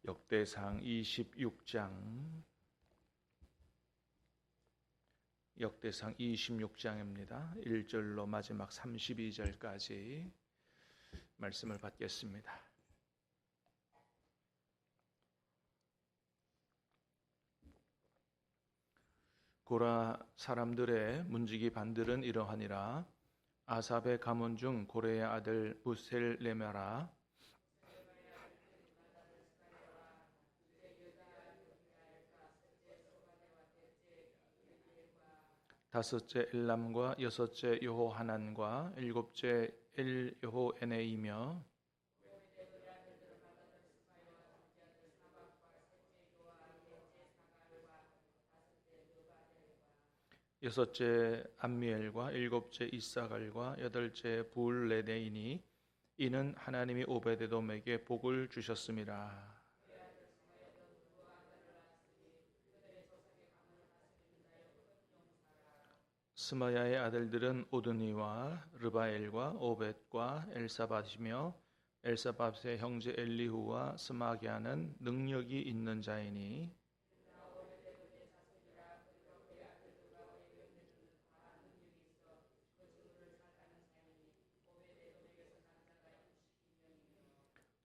역대상 26장 역대상 26장입니다. 1절로 마지막 32절까지 말씀을 받겠습니다. 고라 사람들의 문지기 반들은 이러하니라. 아삽의 가문 중 고레의 아들 무셀레메라, 다섯째 엘람과 여섯째 여호하난과 일곱째 엘여호에네이며 여섯째 암미엘과 일곱째 이사갈과 여덟째 부울레네이니 이는 하나님이 오베데돔에게 복을 주셨음이라. 스마야의 아들들은 오드니와 르바엘과 오벳과 엘사밧이며 엘사밧의 형제 엘리후와 스마기아는 능력이 있는 자이니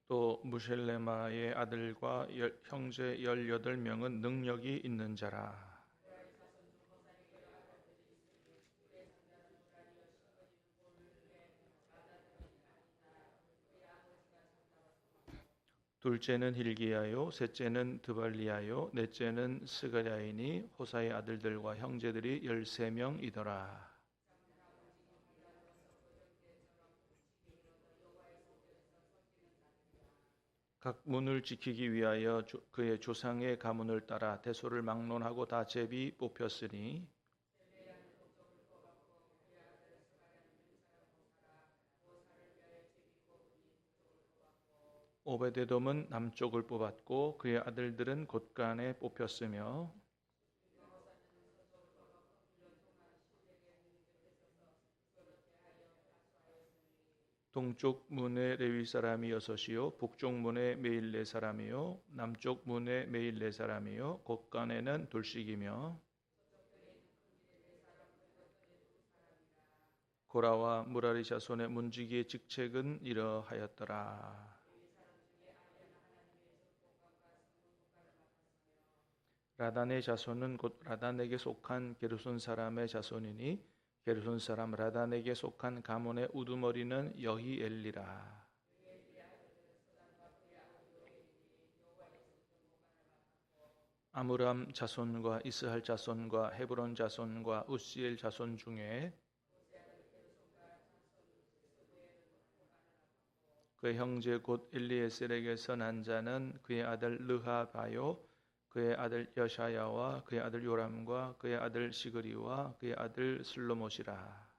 또 무셀레마의 아들과 형제 18명은 능력이 있는 자라. 둘째는 힐기야요, 셋째는 드발리야요, 넷째는 스가랴이니 호사의 아들들과 형제들이 13명이더라. 각 문을 지키기 위하여 그의 조상의 가문을 따라 대소를 막론하고 다 제비 뽑혔으니 오베데돔은 남쪽을 뽑았고 그의 아들들은 곳간에 뽑혔으며 동쪽 문에 레위 사람이 6이요 북쪽 문에 매일 4사람이요 남쪽 문에 매일 4사람이요 곳간에는 둘씩이며 고라와 무라리 자손의 문지기의 직책은 이러하였더라. 라단의 자손은 곧 라단에게 속한 게르손 사람의 자손이니 게르손 사람 라단에게 속한 가문의 우두머리는 여히엘리라. 아므람 자손과 이스할 자손과 헤브론 자손과 우시엘 자손 중에 그의 형제 곧 엘리에셀에게서 난 자는 그의 아들 르하바요 그의 아들 여샤야와 그의 아들 요람과 그의 아들 시그리와 그의 아들 슬로못이라.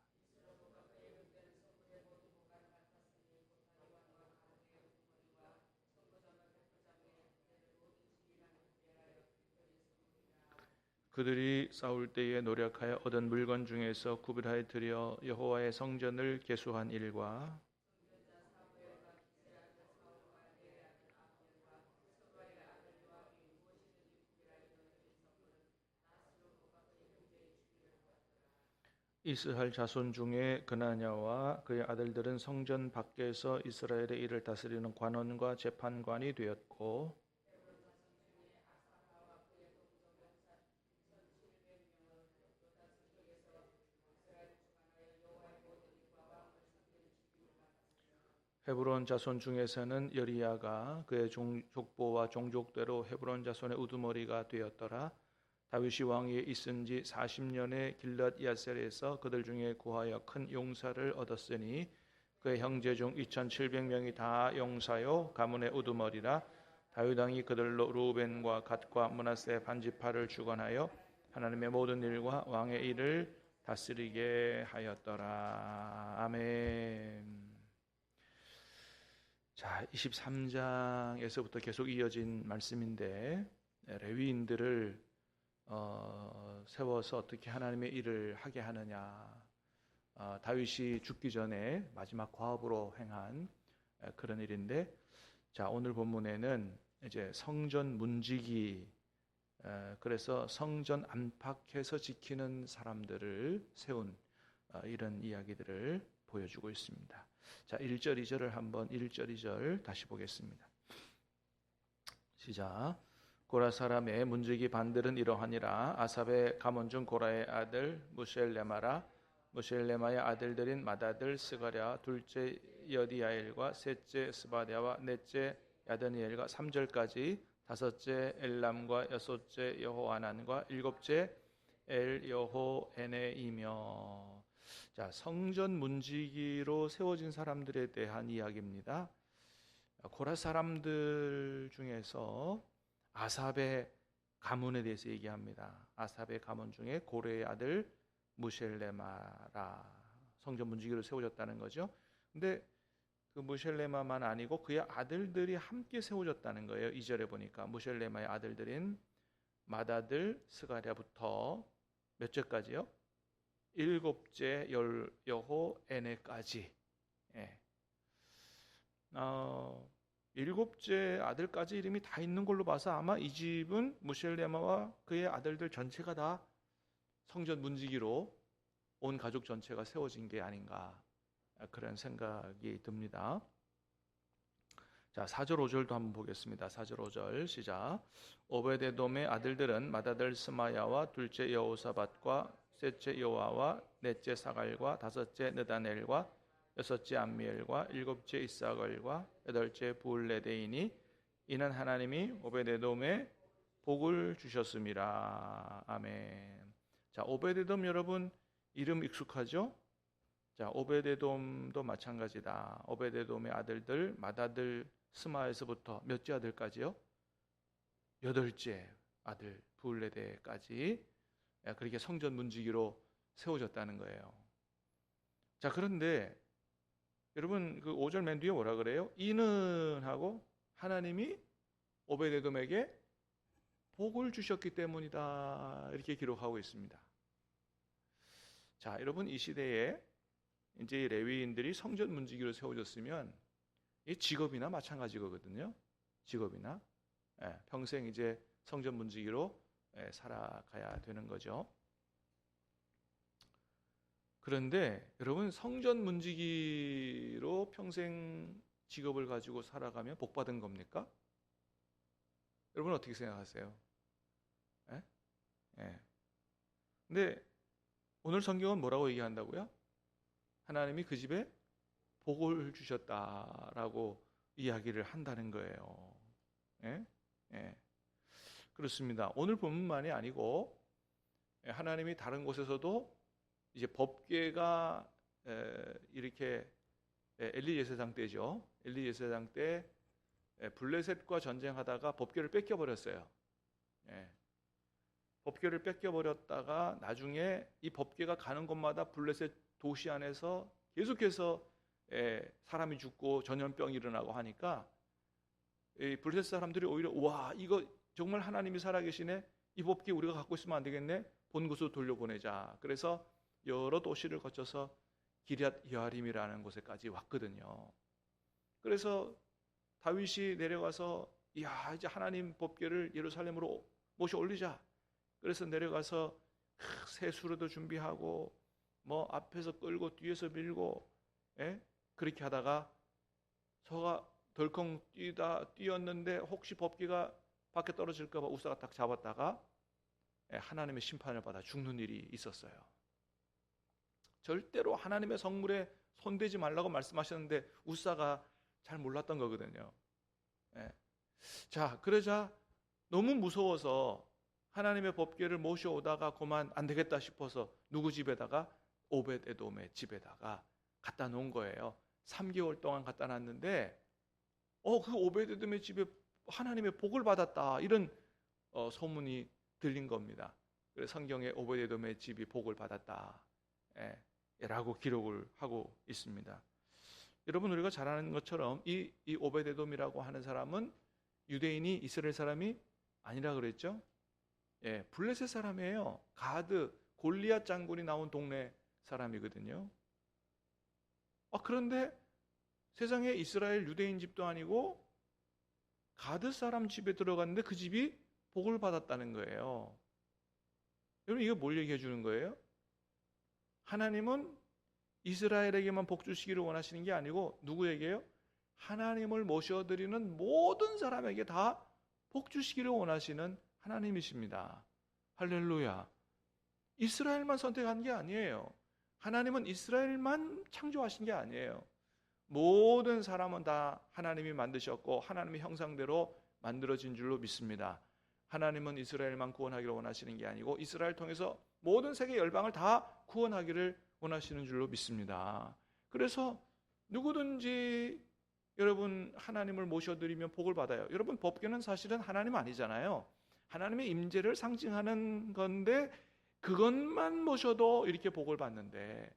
그들이 싸울 때에 노력하여 얻은 물건 중에서 구별하여 드려 여호와의 성전을 계수한 일과 이스할 자손 중에 그나냐와 그의 아들들은 성전 밖에서 이스라엘의 일을 다스리는 관원과 재판관이 되었고 헤브론 자손 중에서는 여리야가 그의 족보와 종족대로 헤브론 자손의 우두머리가 되었더라. 다윗이 왕위에 있은 지 40년에 길랏 야셀에서 그들 중에 구하여 큰 용사를 얻었으니 그의 형제 중 2700명이 다 용사요 가문의 우두머리라. 다윗 왕이 그들로 루벤과 갓과 므낫세 반지파를 주관하여 하나님의 모든 일과 왕의 일을 다스리게 하였더라. 아멘. 자, 23장에서부터 계속 이어진 말씀인데 레위인들을 세워서 어떻게 하나님의 일을 하게 하느냐, 다윗이 죽기 전에 마지막 과업으로 행한 그런 일인데, 자, 오늘 본문에는 이제 성전 문지기, 그래서 성전 안팎에서 지키는 사람들을 세운 이런 이야기들을 보여주고 있습니다. 자, 1절 2절을 한번 1절 2절 다시 보겠습니다. 시작. 고라 사람의 문지기 반들은 이러하니라. 아삽의 가문 중 고라의 아들 무셀레마라. 무셀레마의 아들들인 마다들, 스가랴, 둘째 여디야엘과 셋째 스바랴와 넷째 야드니엘과 3절까지, 다섯째 엘람과 여섯째 여호하난과 일곱째 엘여호에네이며. 자, 성전 문지기로 세워진 사람들에 대한 이야기입니다. 고라 사람들 중에서 아삽의 가문에 대해서 얘기합니다. 아삽의 가문 중에 고레의 아들 무셀레마라, 성전 문지기로 세워졌다는 거죠. 근데 그 무셀레마만 아니고 그의 아들들이 함께 세워졌다는 거예요. 2절에 보니까 무셀레마의 아들들인 마다들, 스가랴부터 몇 절까지요? 일곱째 여호에네까지. 예. 일곱째 아들까지 이름이 다 있는 걸로 봐서 아마 이 집은 무셀레마와 그의 아들들 전체가 다 성전 문지기로 온 가족 전체가 세워진 게 아닌가, 그런 생각이 듭니다. 자, 4절 5절도 한번 보겠습니다. 4절 5절 시작. 오베데돔의 아들들은 마다들 스마야와 둘째 여호사밧과 셋째 요아와 넷째 사갈과 다섯째 느다넬과 여섯째 암미엘과 일곱째 이사갈과 여덟째 부울레데이니, 이는 하나님이 오베데돔에 복을 주셨음이라. 아멘. 자, 오베데돔 여러분 이름 익숙하죠? 자, 오베데돔도 마찬가지다. 오베데돔의 아들들 마다들 스마에서부터 몇째 아들까지요? 여덟째 아들 부울레데까지 그렇게 성전 문지기로 세워졌다는 거예요. 자, 그런데 여러분 그 5절 맨 뒤에 뭐라 그래요? 이는 하고 하나님이 오베데돔에게 복을 주셨기 때문이다, 이렇게 기록하고 있습니다. 자, 여러분 이 시대에 이제 레위인들이 성전 문지기로 세워졌으면 이 직업이나 마찬가지거든요. 직업이나 평생 이제 성전 문지기로 살아가야 되는 거죠. 그런데 여러분 성전 문지기로 평생 직업을 가지고 살아가면 복 받은 겁니까? 여러분 어떻게 생각하세요? 근데 오늘 성경은 뭐라고 얘기한다고요? 하나님이 그 집에 복을 주셨다라고 이야기를 한다는 거예요. 그렇습니다. 오늘 본문만이 아니고 하나님이 다른 곳에서도 이제 법궤가 이렇게 엘리 제사장 때죠. 엘리 제사장 때 블레셋과 전쟁하다가 법궤를 뺏겨 버렸어요. 법궤를 뺏겨 버렸다가 나중에 이 법궤가 가는 곳마다 블레셋 도시 안에서 계속해서 사람이 죽고 전염병이 일어나고 하니까 이 블레셋 사람들이 오히려 와, 이거 정말 하나님이 살아계시네, 이 법궤 우리가 갖고 있으면 안 되겠네, 본 곳으로 돌려보내자. 그래서 여러 도시를 거쳐서 기럇 여아림이라는 곳에까지 왔거든요. 그래서 다윗이 내려가서 야, 이제 하나님 법궤를 예루살렘으로 모셔 올리자. 그래서 내려가서 새 수로도 준비하고 뭐 앞에서 끌고 뒤에서 밀고 그렇게 하다가 서가 덜컹 뛰었는데 혹시 법궤가 밖에 떨어질까 봐 우사가 딱 잡았다가 하나님의 심판을 받아 죽는 일이 있었어요. 절대로 하나님의 성물에 손대지 말라고 말씀하셨는데 우사가 잘 몰랐던 거거든요. 자, 그러자 너무 무서워서 하나님의 법궤를 모셔오다가 그만 안 되겠다 싶어서 누구 집에다가? 오벳에돔의 집에다가 갖다 놓은 거예요. 3개월 동안 갖다 놨는데 그 오벳에돔의 집에 하나님의 복을 받았다, 이런 소문이 들린 겁니다. 그래서 성경에 오벳에돔의 집이 복을 받았다 라고 기록을 하고 있습니다. 여러분 우리가 잘 아는 것처럼 이 오벳에돔이라고 하는 사람은 유대인이 이스라엘 사람이 아니라 그랬죠. 블레셋 사람이에요. 가드 골리앗 장군이 나온 동네 사람이거든요. 그런데 세상에 이스라엘 유대인 집도 아니고 가드 사람 집에 들어갔는데 그 집이 복을 받았다는 거예요. 여러분, 이거 뭘 얘기해 주는 거예요? 하나님은 이스라엘에게만 복 주시기를 원하시는 게 아니고 누구에게요? 하나님을 모셔드리는 모든 사람에게 다 복 주시기를 원하시는 하나님이십니다. 할렐루야. 이스라엘만 선택한 게 아니에요. 하나님은 이스라엘만 창조하신 게 아니에요. 모든 사람은 다 하나님이 만드셨고 하나님의 형상대로 만들어진 줄로 믿습니다. 하나님은 이스라엘만 구원하기를 원하시는 게 아니고 이스라엘 통해서 모든 세계 열방을 다 구원하기를 원하시는 줄로 믿습니다. 그래서 누구든지 여러분 하나님을 모셔드리면 복을 받아요. 여러분, 법궤는 사실은 하나님 아니잖아요. 하나님의 임재를 상징하는 건데 그것만 모셔도 이렇게 복을 받는데,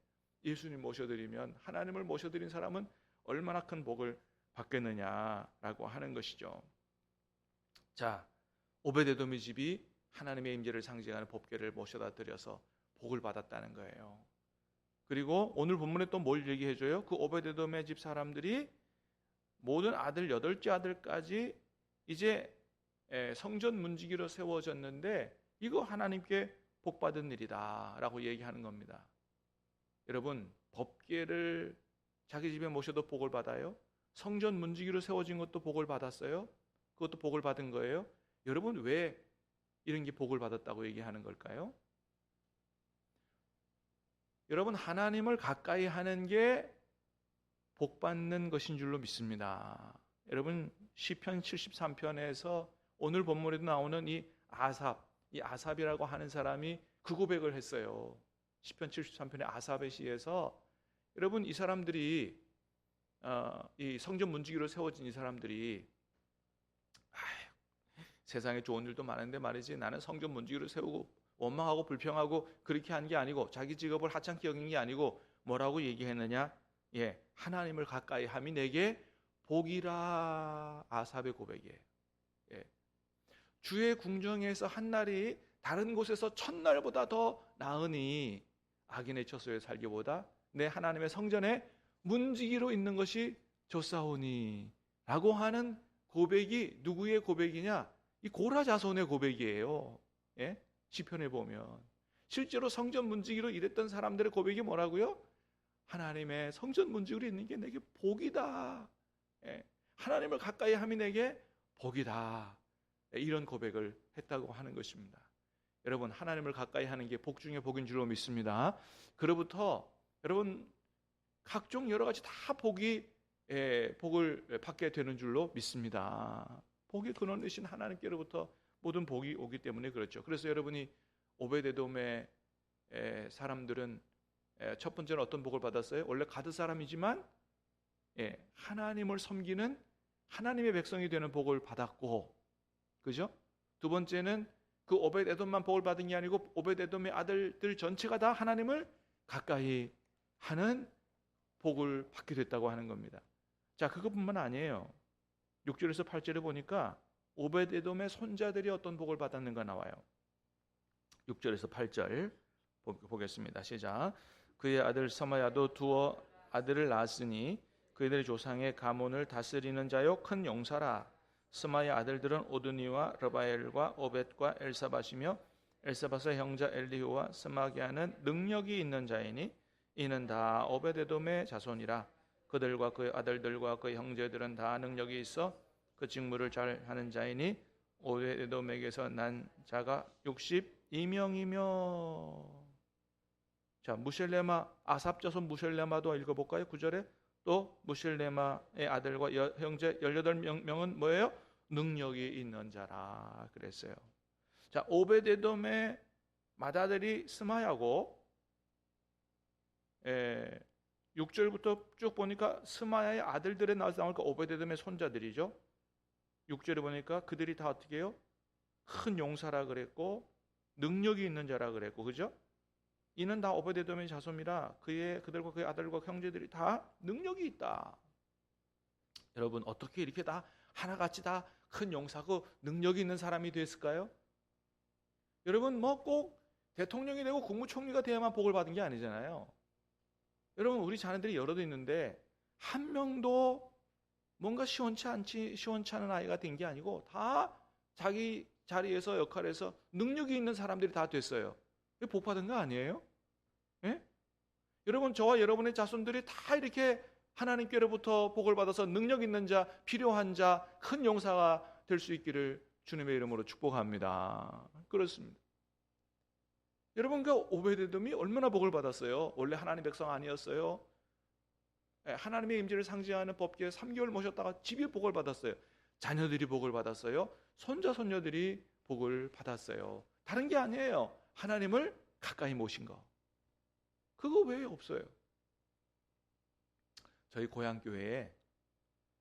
예수님 모셔드리면, 하나님을 모셔드린 사람은 얼마나 큰 복을 받겠느냐라고 하는 것이죠. 자, 오베데돔의 집이 하나님의 임재를 상징하는 법궤를 모셔다 드려서 복을 받았다는 거예요. 그리고 오늘 본문에 또 뭘 얘기해줘요? 그 오베데돔의 집 사람들이 모든 아들 8째 아들까지 이제 성전 문지기로 세워졌는데 이거 하나님께 복받은 일이다 라고 얘기하는 겁니다. 여러분, 법궤를 자기 집에 모셔도 복을 받아요? 성전 문지기로 세워진 것도 복을 받았어요? 그것도 복을 받은 거예요? 여러분, 왜 이런 게 복을 받았다고 얘기하는 걸까요? 여러분, 하나님을 가까이 하는 게 복받는 것인 줄로 믿습니다. 여러분, 시편 73편에서 오늘 본문에도 나오는 이 아삽이라고 하는 사람이 그 고백을 했어요. 시편 73편의 아삽의 시에서, 여러분, 이 사람들이 이 성전 문지기로 세워진 이 사람들이 세상에 좋은 일도 많은데 말이지, 나는 성전 문지기로 세우고 원망하고 불평하고 그렇게 한 게 아니고 자기 직업을 하찮게 여긴 게 아니고 뭐라고 얘기했느냐? 하나님을 가까이 함이 내게 복이라. 아삽의 고백이에요. 주의 궁정에서 한 날이 다른 곳에서 천날보다 더 나으니 악인의 처소에 살기보다 내 하나님의 성전에 문지기로 있는 것이 좋사오니 라고 하는 고백이 누구의 고백이냐? 이 고라 자손의 고백이에요. 시편에 보면 실제로 성전 문지기로 일했던 사람들의 고백이 뭐라고요? 하나님의 성전 문지기로 있는 게 내게 복이다. 하나님을 가까이 함이 내게 복이다. 이런 고백을 했다고 하는 것입니다. 여러분, 하나님을 가까이 하는 게 복 중에 복인 줄로 믿습니다. 그로부터 여러분 각종 여러 가지 다 복을 받게 되는 줄로 믿습니다. 복의 근원 되신 하나님께로부터 모든 복이 오기 때문에 그렇죠. 그래서 여러분이 오베데돔의 사람들은 첫 번째는 어떤 복을 받았어요? 원래 가드 사람이지만 하나님을 섬기는 하나님의 백성이 되는 복을 받았고, 그죠? 두 번째는 그 오벳에돔만 복을 받은 게 아니고 오벳에돔의 아들들 전체가 다 하나님을 가까이 하는 복을 받게 됐다고 하는 겁니다. 자, 그것뿐만 아니에요. 6절에서 8절에 보니까 오벳에돔의 손자들이 어떤 복을 받았는가 나와요. 6절에서 8절 보겠습니다. 시작. 그의 아들 서마야도 두어 아들을 낳았으니 그들의 조상의 가문을 다스리는 자요 큰 용사라. 스마의 아들들은 오드니와 르바엘과 오벳과 엘사밧이며 엘사밧의 형제 엘리후와 스마기아는 능력이 있는 자이니 이는 다 오벳에돔의 자손이라. 그들과 그의 아들들과 그의 형제들은 다 능력이 있어 그 직무를 잘 하는 자이니 오벳에돔에게서 난 자가 62명이며. 자, 무셀레마, 아삽 자손 무셀레마도 읽어볼까요? 9절에 또 무셀레마의 아들과 형제 18명은 뭐예요? 능력이 있는 자라 그랬어요. 자, 오벳에돔의 맏아들이 스마야고 6절부터 쭉 보니까 스마야의 아들들에 나오니까 오벳에돔의 손자들이죠. 6절에 보니까 그들이 다 어떻게 해요? 큰 용사라 그랬고 능력이 있는 자라 그랬고, 그죠? 이는 다 오벳에돔의 자손이라 그들과 그의 아들과 형제들이 다 능력이 있다. 여러분, 어떻게 이렇게 다 하나같이 다 큰 용사고 능력이 있는 사람이 됐을까요? 여러분, 뭐 꼭 대통령이 되고 국무총리가 돼야만 복을 받은 게 아니잖아요. 여러분, 우리 자녀들이 여럿 있는데 한 명도 뭔가 시원치 않은 아이가 된 게 아니고 다 자기 자리에서 역할에서 능력이 있는 사람들이 다 됐어요. 복 받은 거 아니에요? 예? 여러분, 저와 여러분의 자손들이 다 이렇게 하나님께로부터 복을 받아서 능력 있는 자, 필요한 자, 큰 용사가 될 수 있기를 주님의 이름으로 축복합니다. 그렇습니다. 여러분, 그 오베데돔이 얼마나 복을 받았어요? 원래 하나님 백성 아니었어요? 하나님의 임재를 상징하는 법궤에 3개월 모셨다가 집이 복을 받았어요. 자녀들이 복을 받았어요. 손자 손녀들이 복을 받았어요. 다른 게 아니에요. 하나님을 가까이 모신 거. 그거 외에 없어요. 저희 고향 교회에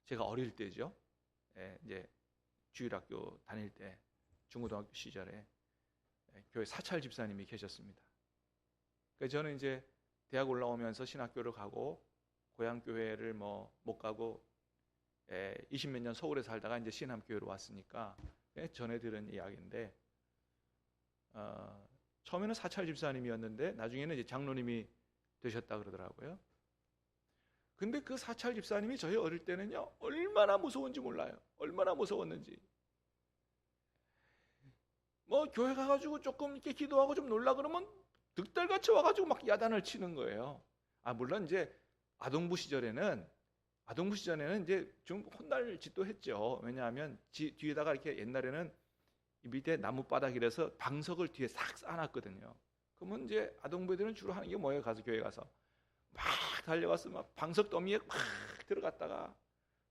제가 어릴 때죠. 이제 주일학교 다닐 때 중고등학교 시절에 교회 사찰 집사님이 계셨습니다. 그래서 저는 이제 대학 올라오면서 신학교를 가고 고향 교회를 못 가고 20몇 년 서울에 살다가 이제 신암교회로 왔으니까 전에 들은 이야기인데 처음에는 사찰 집사님이었는데 나중에는 이제 장로님이 되셨다 그러더라고요. 근데 그 사찰 집사님이 저희 어릴 때는요 얼마나 무서운지 몰라요. 얼마나 무서웠는지. 교회 가가지고 조금 이렇게 기도하고 좀 놀라 그러면 득달같이 와가지고 막 야단을 치는 거예요. 물론 이제 아동부 시절에는 이제 좀 혼날 짓도 했죠. 왜냐하면 뒤에다가 이렇게 옛날에는 밑에 나무바닥이라서 방석을 뒤에 싹 쌓아놨거든요. 그러면 이제 아동부들은 주로 하는 게 뭐예요? 가서 교회 가서 막 달려가서 막 방석 더미에 막 들어갔다가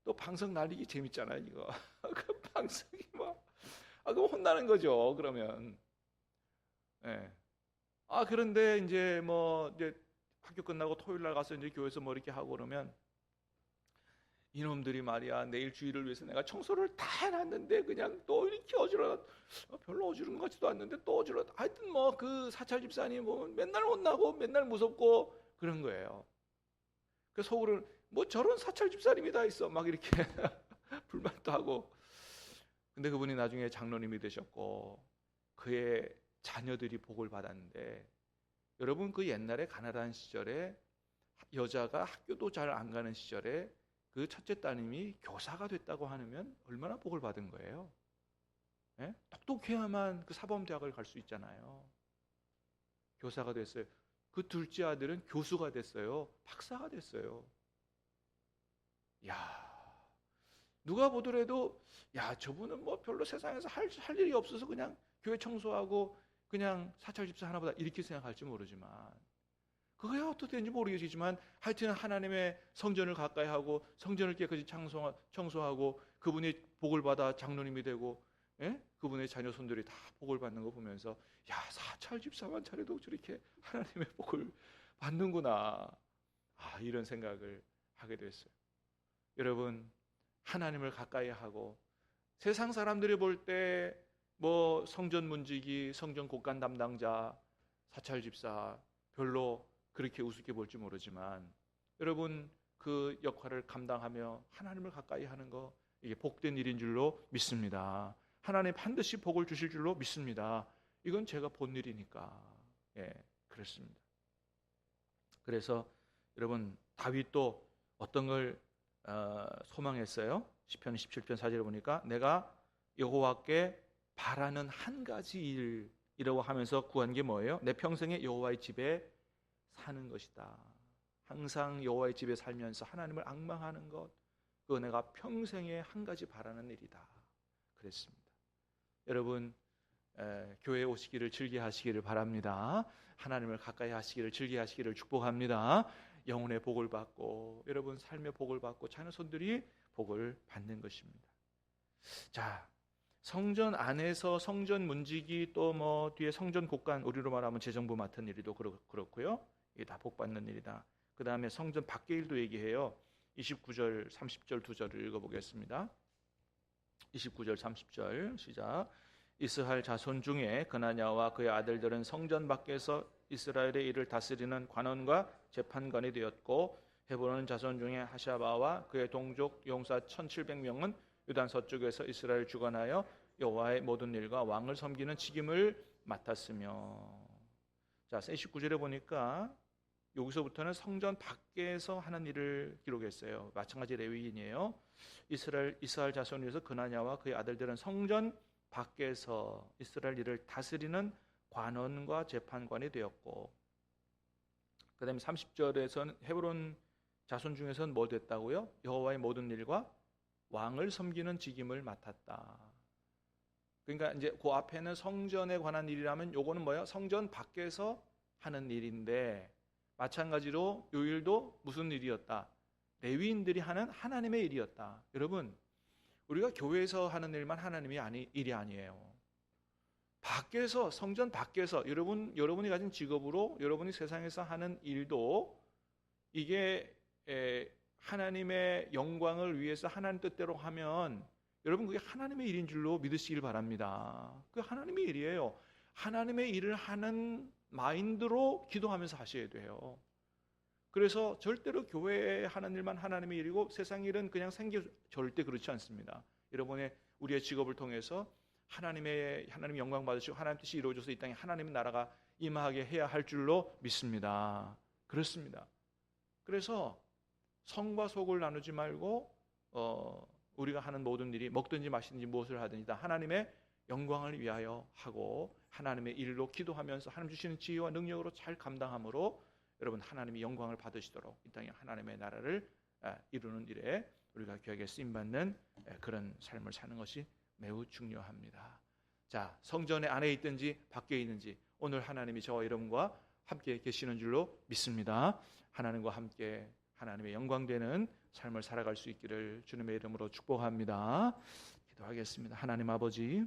또 방석 날리기 재밌잖아요, 이거. 그 방석이 그럼 혼나는 거죠. 그러면. 그런데 이제 이제 학교 끝나고 토요일 날 가서 이제 교회에서 이렇게 하고 그러면 이놈들이 말이야 내일 주일을 위해서 내가 청소를 다 해놨는데 그냥 또 이렇게 별로 어지러운 것 같지도 않는데 또 하여튼 그 사찰 집사님 맨날 혼나고 맨날 무섭고 그런 거예요. 그 속으로는 저런 사찰 집사님이 다 있어 막 이렇게 불만도 하고. 근데 그분이 나중에 장로님이 되셨고 그의 자녀들이 복을 받았는데, 여러분 그 옛날에 가난한 시절에 여자가 학교도 잘 안 가는 시절에 그 첫째 따님이 교사가 됐다고 하면 얼마나 복을 받은 거예요. 똑똑해야만 그 사범대학을 갈 수 있잖아요. 교사가 됐어요. 그 둘째 아들은 교수가 됐어요. 박사가 됐어요. 누가 보더라도 저분은 별로 세상에서 할 일이 없어서 그냥 교회 청소하고 그냥 사찰 집사 하나보다 이렇게 생각할지 모르지만, 그거야 어떻게 되는지 모르겠지만 하여튼 하나님의 성전을 가까이 하고 성전을 깨끗이 청소하고 그분이 복을 받아 장로님이 되고 그분의 자녀 손들이 다 복을 받는 거 보면서 사찰 집사만 차려도 저렇게 하나님의 복을 받는구나, 이런 생각을 하게 됐어요. 여러분, 하나님을 가까이 하고 세상 사람들이 볼 때 성전 문지기, 성전 곡간 담당자, 사찰 집사 별로 그렇게 우습게 볼지 모르지만, 여러분 그 역할을 감당하며 하나님을 가까이 하는 거, 이게 복된 일인 줄로 믿습니다. 하나님 반드시 복을 주실 줄로 믿습니다. 이건 제가 본 일이니까. 그렇습니다. 그래서 여러분 다윗도 어떤 걸 소망했어요? 시편 17편 4절에 보니까 내가 여호와께 바라는 한 가지 일이라고 하면서 구한 게 뭐예요? 내 평생에 여호와의 집에 사는 것이다. 항상 여호와의 집에 살면서 하나님을 앙망하는 것, 그거 내가 평생에 한 가지 바라는 일이다 그랬습니다. 여러분 교회에 오시기를 즐겨하시기를 바랍니다. 하나님을 가까이 하시기를 즐겨하시기를 축복합니다. 영혼의 복을 받고 여러분 삶의 복을 받고 자녀 손들이 복을 받는 것입니다. 자, 성전 안에서 성전 문지기 또 뒤에 성전 곡간, 우리로 말하면 재정부 맡은 일도 그렇고요. 이게 다 복 받는 일이다. 그 다음에 성전 밖의 일도 얘기해요. 29절 30절 두 절을 읽어보겠습니다. 29절 30절 시작. 이스라엘 자손 중에 그나냐와 그의 아들들은 성전 밖에서 이스라엘의 일을 다스리는 관원과 재판관이 되었고, 헤브론 자손 중에 하샤바와 그의 동족 용사 1700명은 유단 서쪽에서 이스라엘 주관하여 여호와의 모든 일과 왕을 섬기는 책임을 맡았으며. 자, 29절에 보니까 여기서부터는 성전 밖에서 하는 일을 기록했어요. 마찬가지 레위인이에요. 이스라엘 자손 위에서 그나냐와 그의 아들들은 성전 밖에서 이스라엘 일을 다스리는 관원과 재판관이 되었고, 그다음에 30절에서는 헤브론 자손 중에서는 뭐 됐다고요? 여호와의 모든 일과 왕을 섬기는 직임을 맡았다. 그러니까 이제 그 앞에는 성전에 관한 일이라면 요거는 뭐예요? 성전 밖에서 하는 일인데, 마찬가지로 요 일도 무슨 일이었다? 레위인들이 하는 하나님의 일이었다. 여러분, 우리가 교회에서 하는 일만 하나님의 일이 아니에요. 밖에서, 성전 밖에서 여러분이 가진 직업으로 여러분이 세상에서 하는 일도 이게 하나님의 영광을 위해서 하나님 뜻대로 하면 여러분 그게 하나님의 일인 줄로 믿으시길 바랍니다. 그게 하나님의 일이에요. 하나님의 일을 하는 마인드로 기도하면서 하셔야 돼요. 그래서 절대로 교회에 하는 일만 하나님의 일이고 세상 일은 그냥 절대 그렇지 않습니다. 우리의 직업을 통해서 하나님 영광 받으시고 하나님 뜻이 이루어져서 이 땅에 하나님의 나라가 임하게 해야 할 줄로 믿습니다. 그렇습니다. 그래서 성과 속을 나누지 말고 우리가 하는 모든 일이 먹든지 마시든지 무엇을 하든지 다 하나님의 영광을 위하여 하고 하나님의 일로 기도하면서 하나님 주시는 지혜와 능력으로 잘 감당함으로 여러분 하나님이 영광을 받으시도록 이 땅에 하나님의 나라를 이루는 일에 우리가 귀하게 쓰임받는 그런 삶을 사는 것이 매우 중요합니다. 자, 성전의 안에 있든지 밖에 있는지 오늘 하나님이 저와 여러분과 함께 계시는 줄로 믿습니다. 하나님과 함께 하나님의 영광되는 삶을 살아갈 수 있기를 주님의 이름으로 축복합니다. 기도하겠습니다. 하나님 아버지,